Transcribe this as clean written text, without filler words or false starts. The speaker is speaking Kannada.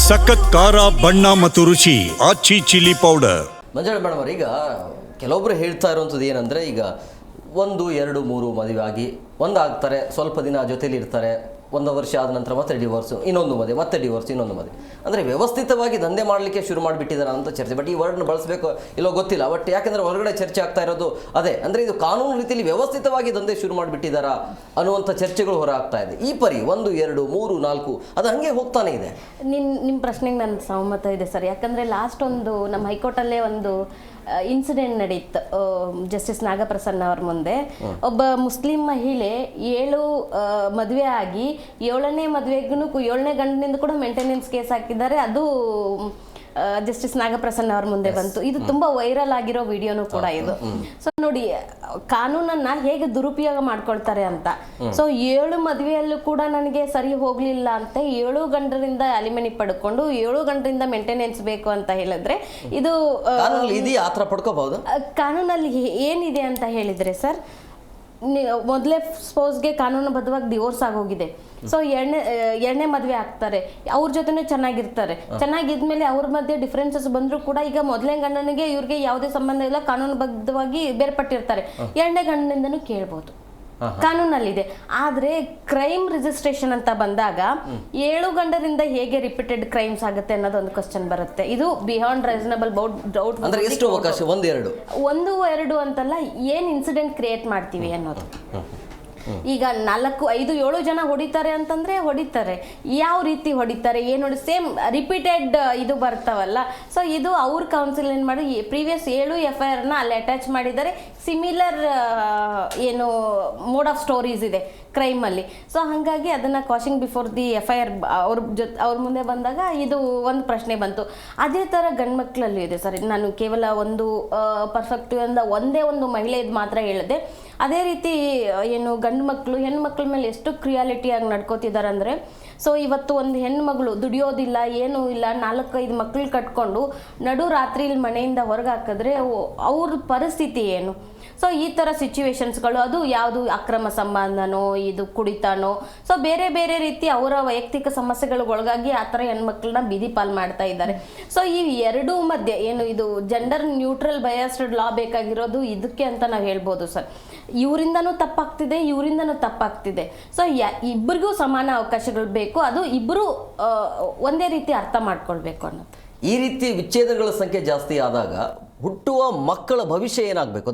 ಸಖತ್ ಖಾರ ಬಣ್ಣ ಮತ್ತು ರುಚಿ ಆಚಿ ಚಿಲ್ಲಿ ಪೌಡರ್. ಮಂಜುಳಾ ಮೇಡಮ್ ಅವ್ರೆ, ಈಗ ಕೆಲವೊಬ್ಬರು ಹೇಳ್ತಾ ಇರುವಂಥದ್ದು ಏನಂದರೆ, ಈಗ 1, 2, 3 ಮದುವೆ ಆಗಿ ಒಂದಾಗ್ತಾರೆ, ಸ್ವಲ್ಪ ದಿನ ಜೊತೆಲಿ ಇರ್ತಾರೆ, 1 ವರ್ಷ ಆದ ನಂತರ ಮತ್ತೆ ಡಿವೋರ್ಸು, ಇನ್ನೊಂದು ಮದುವೆ, ಮತ್ತೆ ಡಿವೋರ್ಸ್, ಇನ್ನೊಂದು ಮದುವೆ. ಅಂದರೆ ವ್ಯವಸ್ಥಿತವಾಗಿ ದಂಧೆ ಮಾಡಲಿಕ್ಕೆ ಶುರು ಮಾಡಿಬಿಟ್ಟಿದ್ದಾರೆ ಅಂತ ಚರ್ಚೆ. ಬಟ್ ಈ ವರ್ಡ್ನ ಬಳಸಬೇಕು ಇಲ್ಲೋ ಗೊತ್ತಿಲ್ಲ. ಬಟ್ ಯಾಕೆಂದರೆ ಹೊರಗಡೆ ಚರ್ಚೆ ಆಗ್ತಾ ಇರೋದು ಅದೇ, ಅಂದರೆ ಇದು ಕಾನೂನು ರೀತಿಯಲ್ಲಿ ವ್ಯವಸ್ಥಿತವಾಗಿ ದಂಧೆ ಶುರು ಮಾಡಿಬಿಟ್ಟಿದ್ದಾರಾ ಅನ್ನುವಂಥ ಚರ್ಚೆಗಳು ಹೊರ ಆಗ್ತಾ ಇದೆ. ಈ ಪರಿ 1, 2, 3, 4 ಅದು ಹಾಗೆ ಹೋಗ್ತಾನೆ ಇದೆ. ನಿಮ್ಮ ಪ್ರಶ್ನೆಗೆ ನನ್ನ ಸಹಮತ ಇದೆ ಸರ್. ಯಾಕಂದರೆ ಲಾಸ್ಟ್ ಒಂದು ನಮ್ಮ ಹೈಕೋರ್ಟಲ್ಲೇ ಒಂದು ಇನ್ಸಿಡೆಂಟ್ ನಡೀತು. ಜಸ್ಟಿಸ್ ನಾಗಪ್ರಸನ್ನ ಅವ್ರ ಮುಂದೆ ಒಬ್ಬ ಮುಸ್ಲಿಂ ಮಹಿಳೆ 7 ಮದುವೆ ಆಗಿ 7ನೇ ಮದುವೆಗೂ 7ನೇ ಗಂಡನಿಂದ ಕೂಡ ಮೇಂಟೆನೆನ್ಸ್ ಕೇಸ್ ಹಾಕಿದ್ದಾರೆ. ಅದು ಜಸ್ಟಿಸ್ ನಾಗಪ್ರಸನ್ನ ಅವ್ರ ಮುಂದೆ ಬಂತು. ಇದು ತುಂಬಾ ವೈರಲ್ ಆಗಿರೋ ವಿಡಿಯೋನು ಕೂಡ ಇದು. ಸೊ ನೋಡಿ, ಕಾನೂನನ್ನ ಹೇಗೆ ದುರುಪಯೋಗ ಮಾಡ್ಕೊಳ್ತಾರೆ ಅಂತ. ಸೊ 7 ಮದುವೆಯಲ್ಲೂ ಕೂಡ ನನಗೆ ಸರಿ ಹೋಗ್ಲಿಲ್ಲ ಅಂತ 7 ಗಂಡರಿಂದ ಅಲಿಮನಿ ಪಡ್ಕೊಂಡು 7 ಗಂಡರಿಂದ ಮೇಂಟೆನೆನ್ಸ್ ಬೇಕು ಅಂತ ಹೇಳಿದ್ರೆ ಇದು ಕಾನೂನಲ್ಲಿ ಏನಿದೆ ಅಂತ ಹೇಳಿದ್ರೆ ಸರ್, ಮೊದಲೇ ಸ್ಪೋಸ್ಗೆ ಕಾನೂನುಬದ್ಧವಾಗಿ ಡಿವೋರ್ಸ್ ಆಗೋಗಿದೆ. ಸೊ ಎರಡನೇ ಮದುವೆ ಆಗ್ತಾರೆ, ಅವ್ರ ಜೊತೆನೂ ಚೆನ್ನಾಗಿರ್ತಾರೆ. ಚೆನ್ನಾಗಿದ್ಮೇಲೆ ಅವ್ರ ಮಧ್ಯೆ ಡಿಫ್ರೆನ್ಸಸ್ ಬಂದರೂ ಕೂಡ ಈಗ ಮೊದಲನೇ ಗಂಡನಿಗೆ ಇವ್ರಿಗೆ ಯಾವುದೇ ಸಂಬಂಧ ಇಲ್ಲ, ಕಾನೂನುಬದ್ಧವಾಗಿ ಬೇರ್ಪಟ್ಟಿರ್ತಾರೆ, 2ನೇ ಗಂಡನಿಂದನೂ ಕೇಳ್ಬೋದು, ಕಾನೂನಲ್ಲಿದೆ. ಆದರೆ ಕ್ರೈಮ್ ರಿಜಿಸ್ಟ್ರೇಷನ್ ಅಂತ ಬಂದಾಗ 7 ಗಂಡರಿಂದ ಹೇಗೆ ರಿಪೀಟೆಡ್ ಕ್ರೈಮ್ಸ್ ಆಗುತ್ತೆ ಅನ್ನೋದೊಂದು ಕ್ವಶನ್ ಬರುತ್ತೆ. ಇದು ಬಿಯಾಂಡ್ ರೀಸನಬಲ್ ಡೌಟ್. ಎಷ್ಟು ಅವಕಾಶ? 1, 2 ಅಂತಲ್ಲ, ಏನ್ ಇನ್ಸಿಡೆಂಟ್ ಕ್ರಿಯೇಟ್ ಮಾಡ್ತೀವಿ ಅನ್ನೋದು. ಈಗ 4, 5, 7 ಜನ ಹೊಡಿತಾರೆ ಅಂತಂದ್ರೆ ಹೊಡಿತಾರೆ. ಯಾವ ರೀತಿ ಹೊಡಿತಾರೆ, ಏನು ಸೇಮ್ ರಿಪೀಟೆಡ್ ಇದು ಬರ್ತಾವಲ್ಲ. ಸೊ ಇದು ಅವ್ರ ಕೌನ್ಸಿಲ್ ಏನು ಮಾಡಿ ಪ್ರೀವಿಯಸ್ 7 FIR ಅಲ್ಲಿ ಅಟ್ಯಾಚ್ ಮಾಡಿದ್ದಾರೆ. ಸಿಮಿಲರ್ ಏನು ಮೋಡ್ ಆಫ್ ಸ್ಟೋರೀಸ್ ಇದೆ ಕ್ರೈಮಲ್ಲಿ. ಸೊ ಹಾಗಾಗಿ ಅದನ್ನು ಕಾಶಿಂಗ್ ಬಿಫೋರ್ ದಿ FIR ಅವ್ರ ಮುಂದೆ ಬಂದಾಗ ಇದು ಒಂದು ಪ್ರಶ್ನೆ ಬಂತು. ಅದೇ ಥರ ಗಂಡು ಮಕ್ಕಳಲ್ಲೂ ಇದೆ ಸರ್. ನಾನು ಕೇವಲ ಒಂದು ಪರ್ಫೆಕ್ಟಿವ್ ಅಂದ ಒಂದೇ ಒಂದು ಮಹಿಳೆ ಇದು ಮಾತ್ರ ಹೇಳಿದೆ. ಅದೇ ರೀತಿ ಏನು ಗಂಡು ಮಕ್ಕಳು ಹೆಣ್ಮಕ್ಳ ಮೇಲೆ ಎಷ್ಟು ಕ್ರಿಯಾಲಿಟಿಯಾಗಿ ನಡ್ಕೋತಿದ್ದಾರೆ ಅಂದರೆ, ಸೊ ಇವತ್ತು ಒಂದು ಹೆಣ್ಮಗಳು ದುಡಿಯೋದಿಲ್ಲ, ಏನೂ ಇಲ್ಲ, 4-5 ಮಕ್ಕಳು ಕಟ್ಕೊಂಡು ನಡು ರಾತ್ರಿಲಿ ಮನೆಯಿಂದ ಹೊರಗೆ ಹಾಕಿದ್ರೆ ಅವ್ರ ಪರಿಸ್ಥಿತಿ ಏನು? ಸೊ ಈ ಥರ ಸಿಚುವೇಶನ್ಸ್ಗಳು, ಅದು ಯಾವುದು ಅಕ್ರಮ ಸಂಬಂಧನೋ, ಇದು ಕುಡಿತಾನೋ, ಸೊ ಬೇರೆ ಬೇರೆ ರೀತಿ ಅವರ ವೈಯಕ್ತಿಕ ಸಮಸ್ಯೆಗಳಿಗೊಳಗಾಗಿ ಆ ಥರ ಹೆಣ್ಮಕ್ಳನ್ನ ಬೀದಿ ಪಾಲ್ ಮಾಡ್ತಾ ಇದ್ದಾರೆ. ಸೊ ಈ ಎರಡೂ ಮಧ್ಯೆ ಏನು ಇದು ಜೆಂಡರ್ ನ್ಯೂಟ್ರಲ್ ಬಯಾಸ್ಡ್ ಲಾ ಬೇಕಾಗಿರೋದು ಇದಕ್ಕೆ ಅಂತ ನಾವು ಹೇಳ್ಬೋದು ಸರ್. ಇವರಿಂದನೂ ತಪ್ಪಾಗ್ತಿದೆ, ಇವರಿಂದನೂ ತಪ್ಪಾಗ್ತಿದೆ. ಸೊ ಇಬ್ಬರಿಗೂ ಸಮಾನ ಅವಕಾಶಗಳು ಬೇಕು, ಅದು ಇಬ್ಬರು ಒಂದೇ ರೀತಿ ಅರ್ಥ ಮಾಡ್ಕೊಳ್ಬೇಕು ಅನ್ನೋದು. ಈ ರೀತಿ ವಿಚ್ಛೇದಗಳ ಸಂಖ್ಯೆ ಜಾಸ್ತಿ ಆದಾಗ ಹುಟ್ಟುವ ಮಕ್ಕಳ ಭವಿಷ್ಯ ಏನಾಗಬೇಕು?